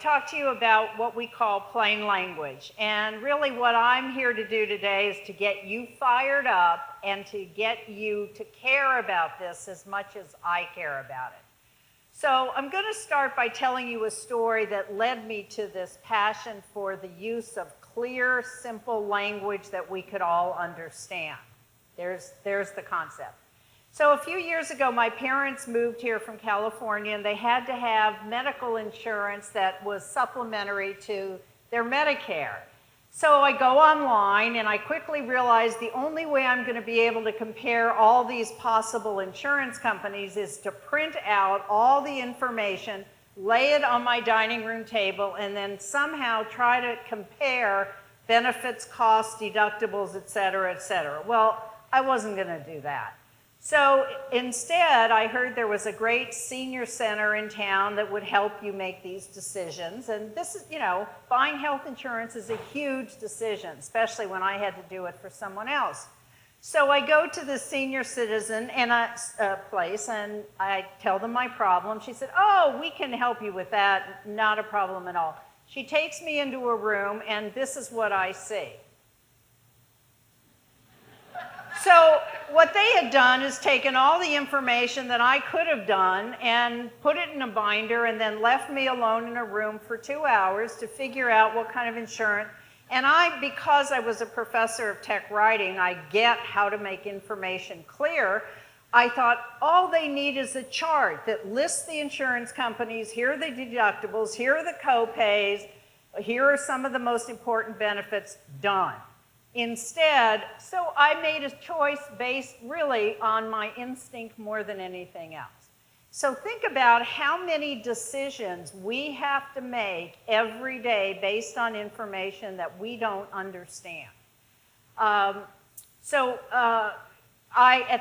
talk to you about what we call plain language. And really what I'm here to do today is to get you fired up and to get you to care about this as much as I care about it. So I'm going to start by telling you a story that led me to this passion for the use of clear, simple language that we could all understand. There's the concept. So a few years ago, my parents moved here from California, and they had to have medical insurance that was supplementary to their Medicare. So I go online, and I quickly realize the only way I'm going to be able to compare all these possible insurance companies is to print out all the information, lay it on my dining room table, and then somehow try to compare benefits, costs, deductibles, et cetera, et cetera. Well, I wasn't going to do that. So instead, I heard there was a great senior center in town that would help you make these decisions. And this is, buying health insurance is a huge decision, especially when I had to do it for someone else. So I go to the senior citizen place, and I tell them my problem. She said, "Oh, we can help you with that. Not a problem at all." She takes me into a room, and this is what I see. So what they had done is taken all the information that I could have done and put it in a binder and then left me alone in a room for 2 hours to figure out what kind of insurance. And because I was a professor of tech writing, I get how to make information clear. I thought all they need is a chart that lists the insurance companies, here are the deductibles, here are the co-pays, here are some of the most important benefits, done. Instead, so I made a choice based really on my instinct more than anything else. So think about how many decisions we have to make every day based on information that we don't understand. At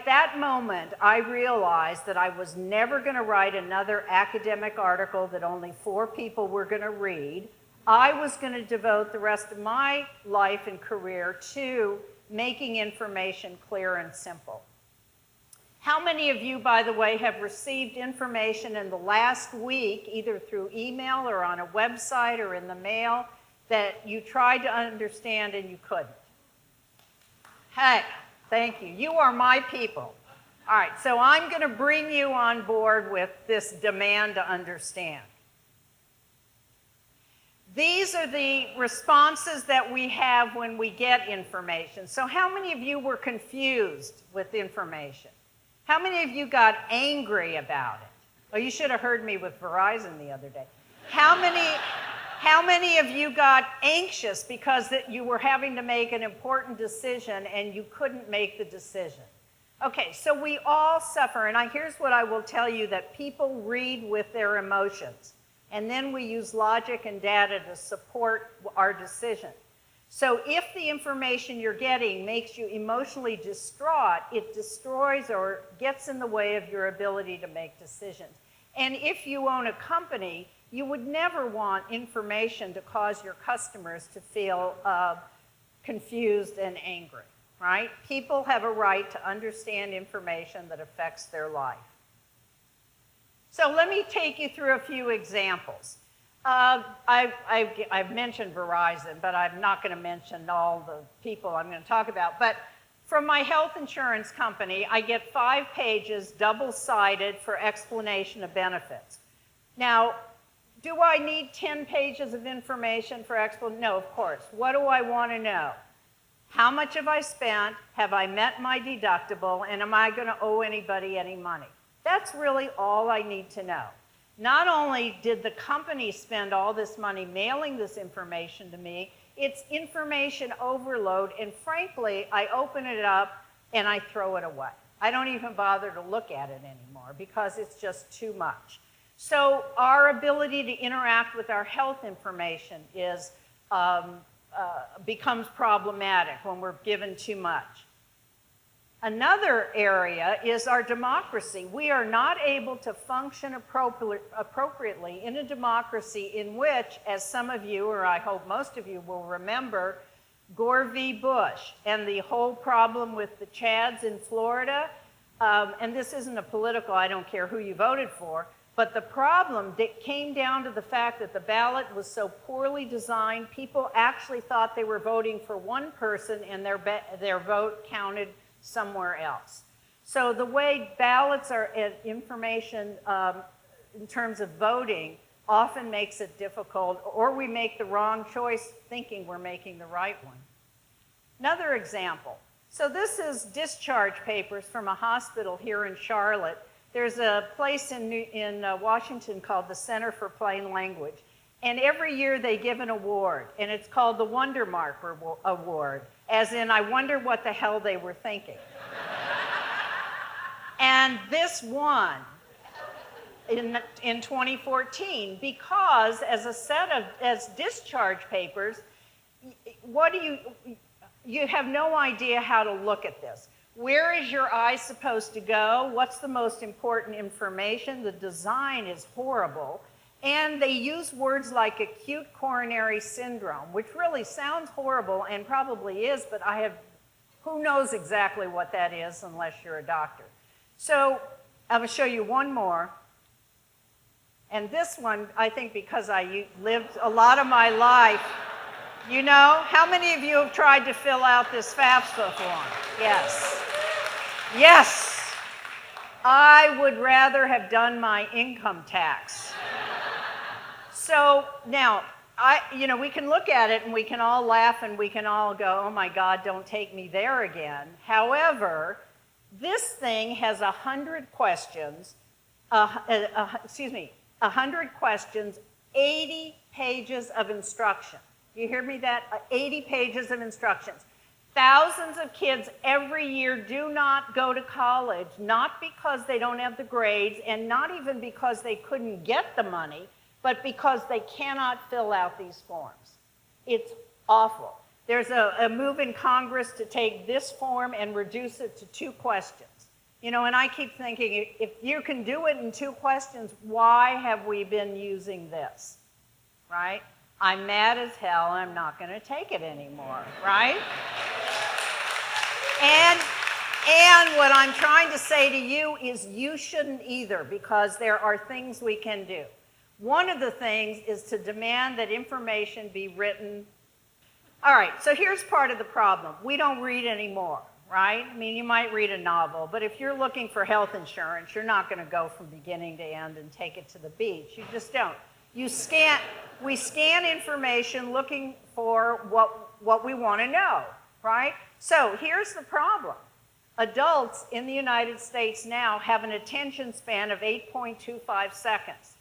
that moment, I realized that I was never going to write another academic article that only 4 people were going to read. I was going to devote the rest of my life and career to making information clear and simple. How many of you, by the way, have received information in the last week, either through email or on a website or in the mail, that you tried to understand and you couldn't? Hey, thank you. You are my people. All right, so I'm going to bring you on board with this demand to understand. These are the responses that we have when we get information. So how many of you were confused with information? How many of you got angry about it? Well, you should have heard me with Verizon the other day. How many of you got anxious because that you were having to make an important decision and you couldn't make the decision? Okay, so we all suffer, and here's what I will tell you, that people read with their emotions. And then we use logic and data to support our decision. So if the information you're getting makes you emotionally distraught, it destroys or gets in the way of your ability to make decisions. And if you own a company, you would never want information to cause your customers to feel confused and angry, right? People have a right to understand information that affects their life. So let me take you through a few examples. I've mentioned Verizon, but I'm not going to mention all the people I'm going to talk about. But from my health insurance company, I get 5 pages, double-sided, for explanation of benefits. Now, do I need 10 pages of information for explanation? No, of course. What do I want to know? How much have I spent? Have I met my deductible? And am I going to owe anybody any money? That's really all I need to know. Not only did the company spend all this money mailing this information to me, it's information overload, and frankly, I open it up and I throw it away. I don't even bother to look at it anymore because it's just too much. So our ability to interact with our health information becomes problematic when we're given too much. Another area is our democracy. We are not able to function appropriately in a democracy in which, as some of you, or I hope most of you will remember, Gore v. Bush and the whole problem with the Chads in Florida. And this isn't a political, I don't care who you voted for, But the problem came down to the fact that the ballot was so poorly designed, people actually thought they were voting for one person and their vote counted somewhere else. So the way ballots are information in terms of voting often makes it difficult, or we make the wrong choice thinking we're making the right one. Another example. So this is discharge papers from a hospital here in Charlotte. There's a place in Washington called the Center for Plain Language. And every year they give an award, and it's called the Wonder Mark Award, as in, I wonder what the hell they were thinking. And this won in 2014 because as discharge papers, you have no idea how to look at this. Where is your eye supposed to go? What's the most important information? The design is horrible. And they use words like acute coronary syndrome, which really sounds horrible and probably is, but who knows exactly what that is unless you're a doctor. So I'm going to show you one more. And this one, I think because I lived a lot of my life, you know, how many of you have tried to fill out this FAFSA form? Yes. Yes. I would rather have done my income tax. So now, we can look at it and we can all laugh and we can all go, oh my God, don't take me there again. However, this thing has 100 questions, 100 questions, 80 pages of instruction. You hear me that? 80 pages of instructions. Thousands of kids every year do not go to college, not because they don't have the grades and not even because they couldn't get the money, but because they cannot fill out these forms. It's awful. There's a move in Congress to take this form and reduce it to 2 questions. You know, and I keep thinking, if you can do it in 2 questions, why have we been using this, right? I'm mad as hell, I'm not going to take it anymore, right? And what I'm trying to say to you is you shouldn't either, because there are things we can do. One of the things is to demand that information be written. All right, so here's part of the problem. We don't read anymore, right? I mean, you might read a novel, but if you're looking for health insurance, you're not going to go from beginning to end and take it to the beach. You just don't. We scan information looking for what we want to know, right? So here's the problem. Adults in the United States now have an attention span of 8.25 seconds.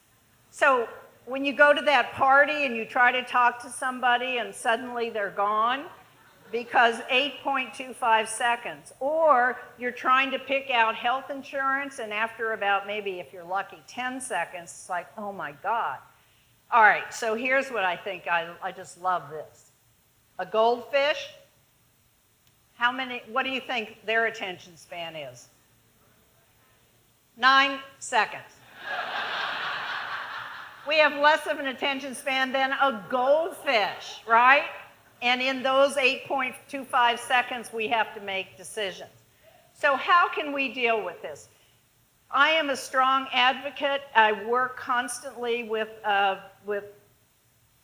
So when you go to that party and you try to talk to somebody and suddenly they're gone, because 8.25 seconds. Or you're trying to pick out health insurance and after about maybe, if you're lucky, 10 seconds, it's like, oh my God. All right, so here's what I think, I just love this. A goldfish, what do you think their attention span is? 9 seconds. We have less of an attention span than a goldfish, right? And in those 8.25 seconds, we have to make decisions. So how can we deal with this? I am a strong advocate. I work constantly with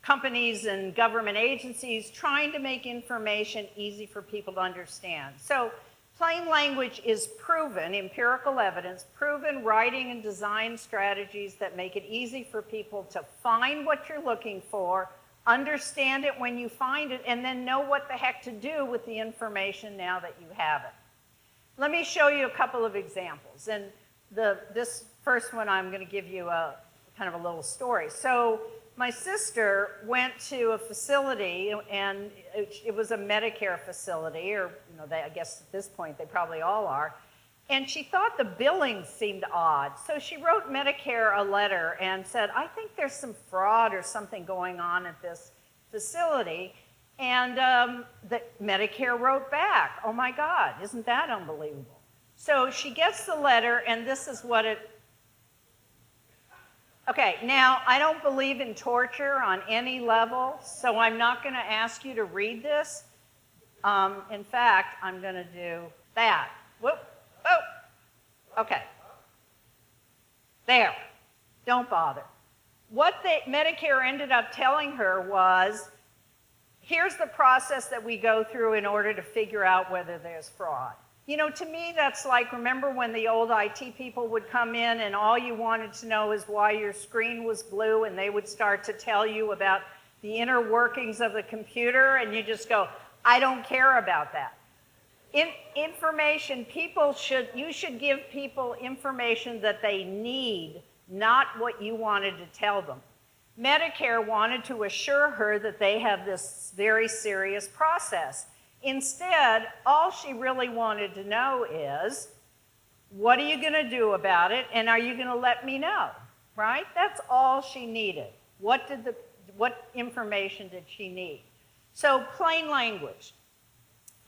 companies and government agencies trying to make information easy for people to understand. So plain language is proven, empirical evidence, proven writing and design strategies that make it easy for people to find what you're looking for, understand it when you find it, and then know what the heck to do with the information now that you have it. Let me show you a couple of examples. And this first one, I'm going to give you a kind of a little story. So my sister went to a facility, and it was a Medicare facility, or I guess at this point they probably all are. And she thought the billing seemed odd. So she wrote Medicare a letter and said, I think there's some fraud or something going on at this facility. And the Medicare wrote back, oh my God, isn't that unbelievable? So she gets the letter, and this is what it... Okay, now I don't believe in torture on any level, so I'm not going to ask you to read this. In fact, I'm going to do that. Whoop. Oh, okay. There. Don't bother. What Medicare ended up telling her was, here's the process that we go through in order to figure out whether there's fraud. You know, to me, that's like, remember when the old IT people would come in and all you wanted to know is why your screen was blue, and they would start to tell you about the inner workings of the computer, and you just go, I don't care about that. Information, you should give people information that they need, not what you wanted to tell them. Medicare wanted to assure her that they have this very serious process. Instead, all she really wanted to know is, what are you going to do about it, and are you going to let me know, right? That's all she needed. What information did she need? So plain language.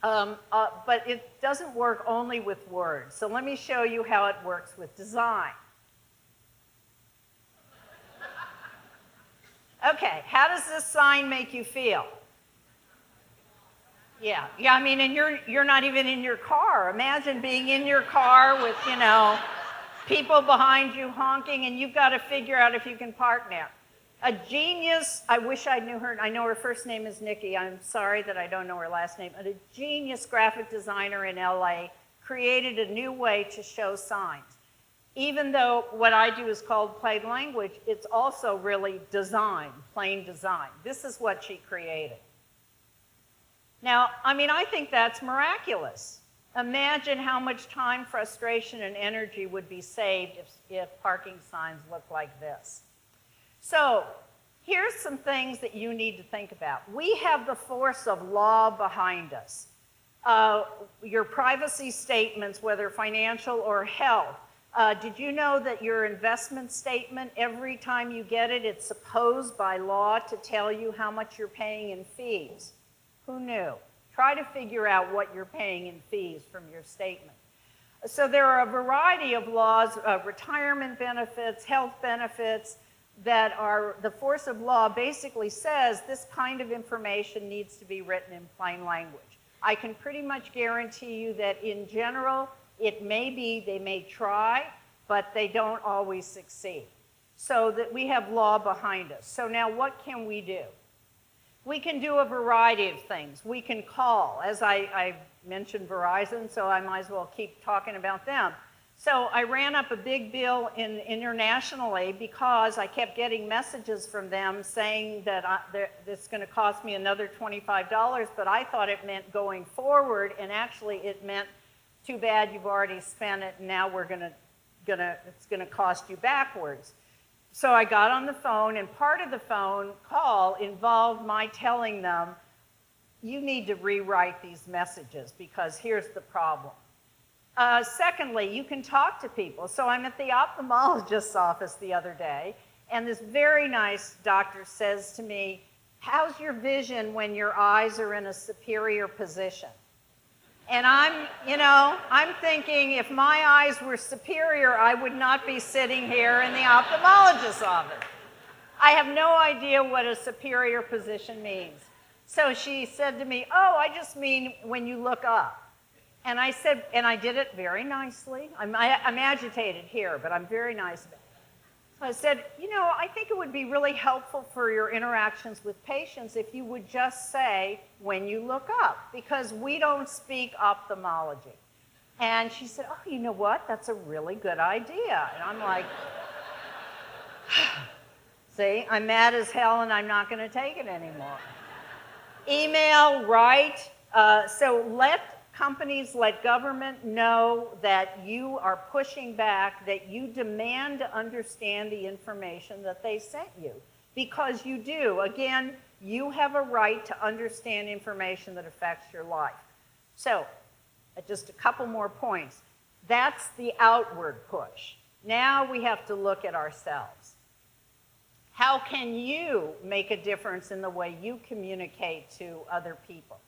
But it doesn't work only with words. So let me show you how it works with design. Okay, how does this sign make you feel? Yeah, I mean, and you're not even in your car. Imagine being in your car with, you know, people behind you honking, and you've got to figure out if you can park now. A genius, I wish I knew her. I know her first name is Nikki. I'm sorry that I don't know her last name. But a genius graphic designer in LA created a new way to show signs. Even though what I do is called plain language, it's also really design, plain design. This is what she created. Now, I mean, I think that's miraculous. Imagine how much time, frustration, and energy would be saved if parking signs looked like this. So here's some things that you need to think about. We have the force of law behind us. Your privacy statements, whether financial or health. Did you know that your investment statement, every time you get it, it's supposed by law to tell you how much you're paying in fees? Who knew? Try to figure out what you're paying in fees from your statement. So there are a variety of laws, retirement benefits, health benefits, that are, the force of law basically says this kind of information needs to be written in plain language. I can pretty much guarantee you that in general, it may be, they may try, but they don't always succeed. So that we have law behind us. So now what can we do? We can do a variety of things. We can call, as I mentioned Verizon, so I might as well keep talking about them. So I ran up a big bill internationally because I kept getting messages from them saying that it's going to cost me another $25, but I thought it meant going forward, and actually it meant, too bad you've already spent it, and now it's going to cost you backwards. So I got on the phone, and part of the phone call involved my telling them, you need to rewrite these messages because here's the problem. Secondly, you can talk to people. So I'm at the ophthalmologist's office the other day, and this very nice doctor says to me, how's your vision when your eyes are in a superior position? And I'm thinking if my eyes were superior, I would not be sitting here in the ophthalmologist's office. I have no idea what a superior position means. So she said to me, oh, I just mean when you look up. And I said, and I did it very nicely. I'm agitated here, but I'm very nice about it. So I said, I think it would be really helpful for your interactions with patients if you would just say when you look up, because we don't speak ophthalmology. And she said, oh, you know what? That's a really good idea. And I'm like, see, I'm mad as hell and I'm not going to take it anymore. Email, write. So let companies, let government know that you are pushing back, that you demand to understand the information that they sent you. Because you do. Again, you have a right to understand information that affects your life. So, just a couple more points. That's the outward push. Now we have to look at ourselves. How can you make a difference in the way you communicate to other people?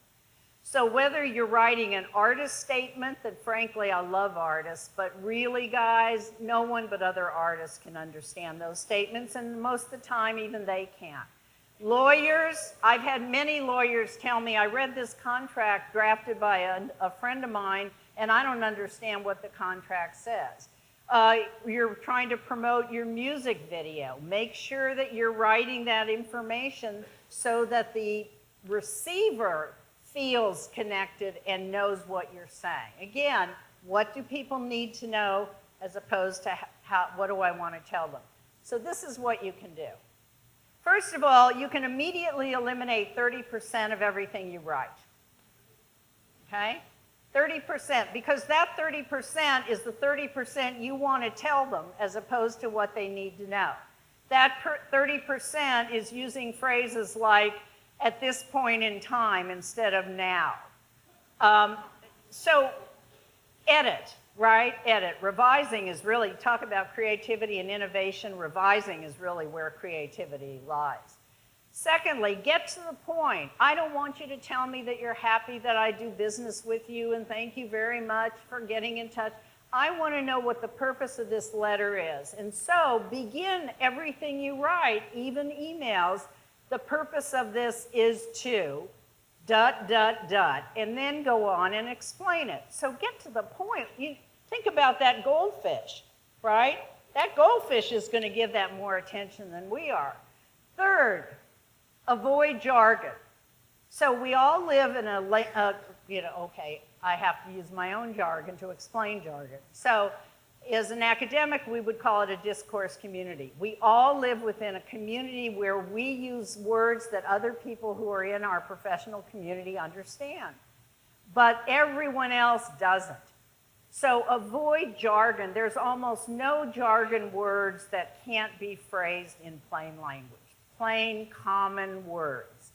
So whether you're writing an artist statement, that frankly I love artists, but really guys, no one but other artists can understand those statements, and most of the time even they can't. Lawyers, I've had many lawyers tell me, I read this contract drafted by a friend of mine, and I don't understand what the contract says. You're trying to promote your music video. Make sure that you're writing that information so that the receiver feels connected and knows what you're saying. Again, what do people need to know as opposed to what do I want to tell them? So this is what you can do. First of all, you can immediately eliminate 30% of everything you write. Okay? 30%, because that 30% is the 30% you want to tell them as opposed to what they need to know. That 30% is using phrases like, at this point in time instead of now. So edit, right? Edit. Revising is really, talk about creativity and innovation, revising is really where creativity lies. Secondly, get to the point. I don't want you to tell me that you're happy that I do business with you and thank you very much for getting in touch. I want to know what the purpose of this letter is. And so begin everything you write, even emails. The purpose of this is to ... and then go on and explain it. So get to the point. You think about that goldfish, right? That goldfish is going to give that more attention than we are. Third, avoid jargon. So we all live in okay, I have to use my own jargon to explain jargon. So as an academic, we would call it a discourse community. We all live within a community where we use words that other people who are in our professional community understand, but everyone else doesn't. So avoid jargon. There's almost no jargon words that can't be phrased in plain language, plain, common words.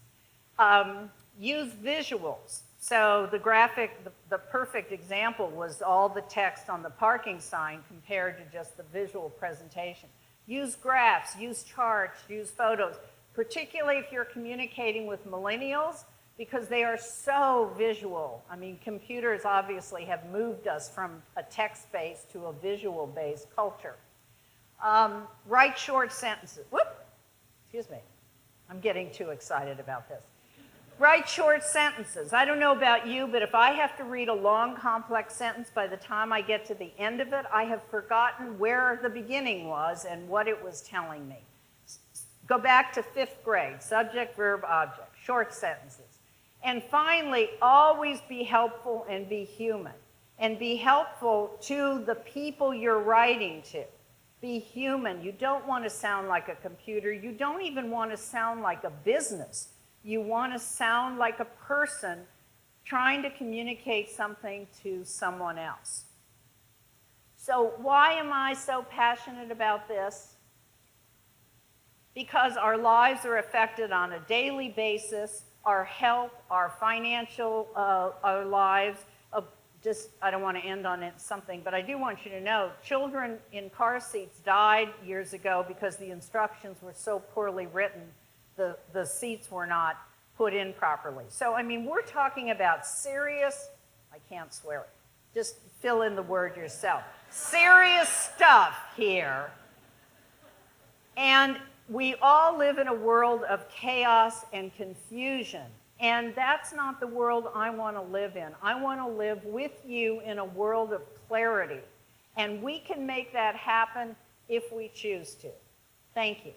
Use visuals. So the graphic, the perfect example was all the text on the parking sign compared to just the visual presentation. Use graphs, use charts, use photos, particularly if you're communicating with millennials because they are so visual. I mean, computers obviously have moved us from a text-based to a visual-based culture. Write short sentences. Whoop, excuse me. I'm getting too excited about this. Write short sentences. I don't know about you, but if I have to read a long, complex sentence, by the time I get to the end of it, I have forgotten where the beginning was and what it was telling me. Go back to 5th grade, subject, verb, object, short sentences. And finally, always be helpful and be human. And be helpful to the people you're writing to. Be human. You don't want to sound like a computer. You don't even want to sound like a business. You want to sound like a person trying to communicate something to someone else. So why am I so passionate about this? Because our lives are affected on a daily basis, our health, our financial our lives. I don't want to end on something, but I do want you to know children in car seats died years ago because the instructions were so poorly written. The seats were not put in properly. So, I mean, we're talking about serious, I can't swear it, just fill in the word yourself. Serious stuff here. And we all live in a world of chaos and confusion. And that's not the world I want to live in. I want to live with you in a world of clarity. And we can make that happen if we choose to. Thank you.